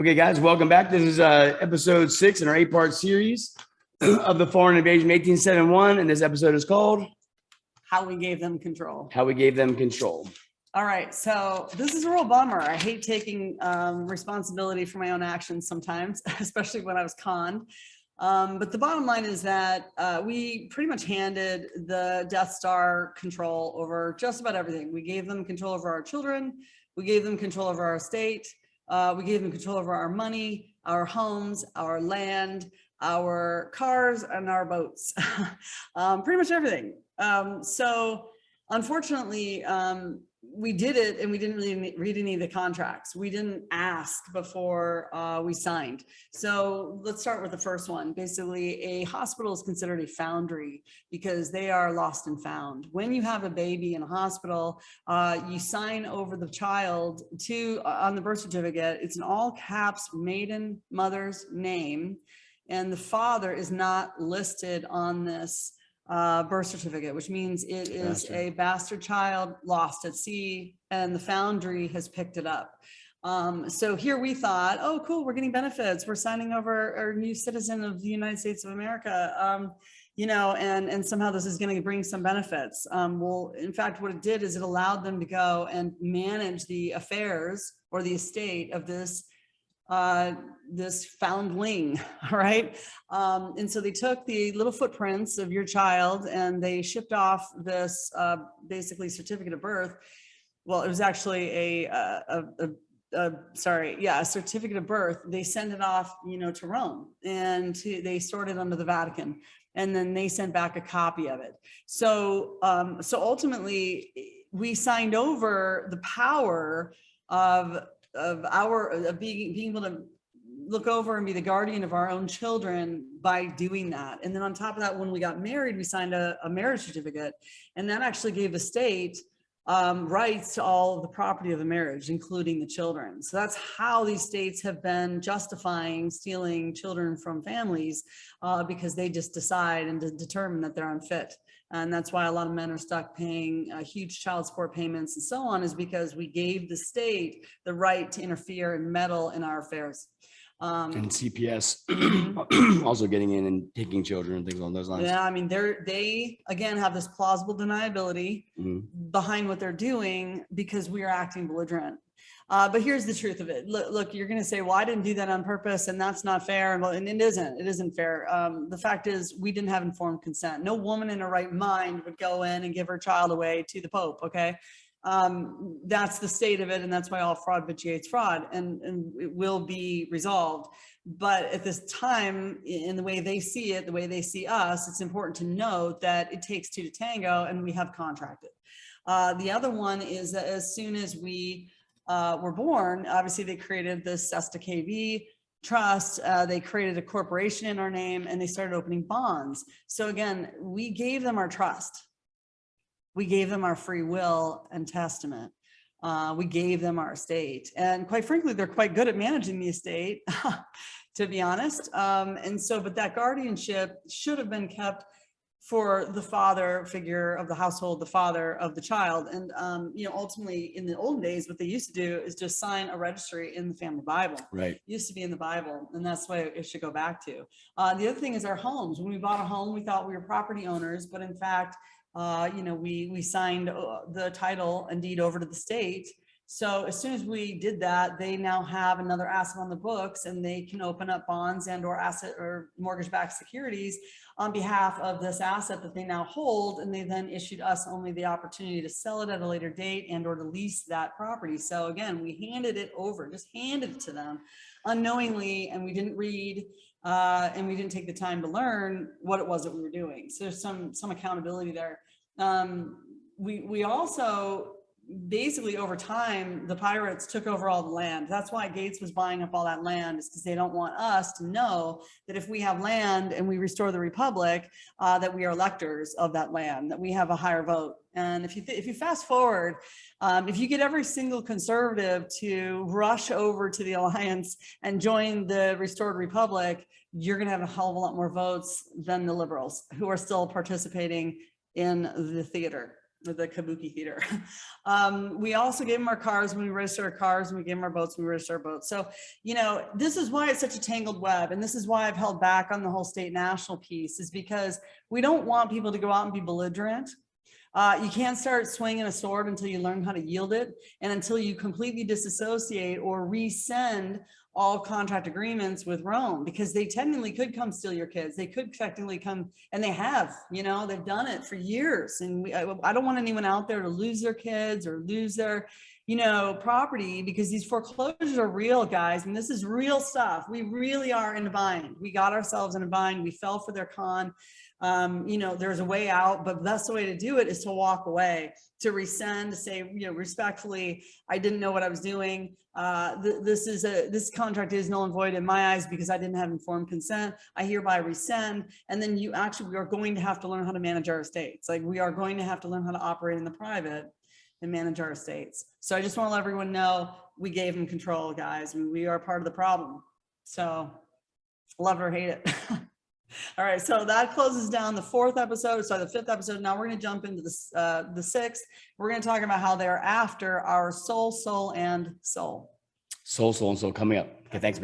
Okay, guys, welcome back. This is episode 6 in our 8-part series of the foreign invasion of 1871. And this episode is called How We Gave Them Control. How We Gave Them Control. All right, so this is a real bummer. I hate taking responsibility for my own actions sometimes, especially when I was conned. But the bottom line is that we pretty much handed the Death Star control over just about everything. We gave them control over our children. We gave them control over our estate. We gave them control over our money, our homes, our land, our cars, and our boats. Pretty much everything. So unfortunately, we did it and we didn't really read any of the contracts. We didn't ask before we signed. So let's start with the first one. Basically, a hospital is considered a foundry because they are lost and found. When you have a baby in a hospital, you sign over the child to on the birth certificate. It's in all caps, maiden mother's name, and the father is not listed on this birth certificate, which means it is a bastard child lost at sea, and the foundry has picked it up. So here we thought, oh, cool, we're getting benefits. We're signing over our new citizen of the United States of America, and somehow this is going to bring some benefits. Well, in fact, what it did is it allowed them to go and manage the affairs or the estate of this foundling, all right? And so they took the little footprints of your child and they shipped off this basically certificate of birth. Well, it was actually a certificate of birth. They sent it off, to Rome, and they stored it under the Vatican, and then they sent back a copy of it. So ultimately, we signed over the power of being able to look over and be the guardian of our own children by doing that. And then on top of that, when we got married, we signed a marriage certificate, and that actually gave the state rights to all of the property of the marriage, including the children. So that's how these states have been justifying stealing children from families, because they just decide and determine that they're unfit. And that's why a lot of men are stuck paying huge child support payments and so on, is because we gave the state the right to interfere and meddle in our affairs. And CPS also getting in and taking children and things along those lines. Yeah, I mean, they again have this plausible deniability behind what they're doing because we are acting belligerent. But here's the truth of it. Look, you're going to say, well, I didn't do that on purpose, and that's not fair. And it isn't fair. The fact is, we didn't have informed consent. No woman in her right mind would go in and give her child away to the Pope. Okay. That's the state of it. And that's why all fraud vitiates fraud, and it will be resolved. But at this time, in the way they see it, the way they see us, it's important to note that it takes two to tango, and we have contracted. The other one is that as soon as we were born, obviously they created this Sesta KV trust. They created a corporation in our name, and they started opening bonds. So again, we gave them our trust. We gave them our free will and testament. We gave them our estate. And quite frankly, they're quite good at managing the estate, to be honest. But that guardianship should have been kept for the father figure of the household, the father of the child. And, ultimately in the olden days, what they used to do is just sign a registry in the family Bible. Right. It used to be in the Bible, and that's why it should go back to. The other thing is our homes. When we bought a home, we thought we were property owners, but in fact, we signed the title and deed over to the state. So as soon as we did that, they now have another asset on the books, and they can open up bonds and or asset or mortgage-backed securities on behalf of this asset that they now hold. And they then issued us only the opportunity to sell it at a later date and or to lease that property. So again, we handed it over, just handed it to them unknowingly, and we didn't read and we didn't take the time to learn what it was that we were doing. So there's some accountability there. We also basically over time, the pirates took over all the land. That's why Gates was buying up all that land, is because they don't want us to know that if we have land and we restore the republic, that we are electors of that land, that we have a higher vote. And if you fast forward, if you get every single conservative to rush over to the alliance and join the restored republic, you're going to have a hell of a lot more votes than the liberals who are still participating in the theater. the kabuki theater. We also gave them our cars when we registered our cars, and we gave them our boats when we registered our boats. So, you know, this is why it's such a tangled web. And this is why I've held back on the whole state national piece, is because we don't want people to go out and be belligerent. You can't start swinging a sword until you learn how to yield it, and until you completely disassociate or resend all contract agreements with Rome, because they technically could come steal your kids. They could technically come, and they have, you know, they've done it for years. And I don't want anyone out there to lose their kids or lose their, you know, property, because these foreclosures are real, guys. And this is real stuff. We really are in a bind. We got ourselves in a bind. We fell for their con. You know, there's a way out, but that's the way to do it, is to walk away, to rescind, to say, you know, respectfully, I didn't know what I was doing. This contract is null and void in my eyes because I didn't have informed consent. I hereby rescind. And then we are going to have to learn how to manage our estates. Like, we are going to have to learn how to operate in the private and manage our estates. So I just want to let everyone know we gave them control, guys. We are part of the problem. So love it or hate it. All right, so that closes down the fifth episode. Now we're going to jump into the sixth. We're going to talk about how they're after our soul, and soul. Soul, and soul coming up. Okay, thanks.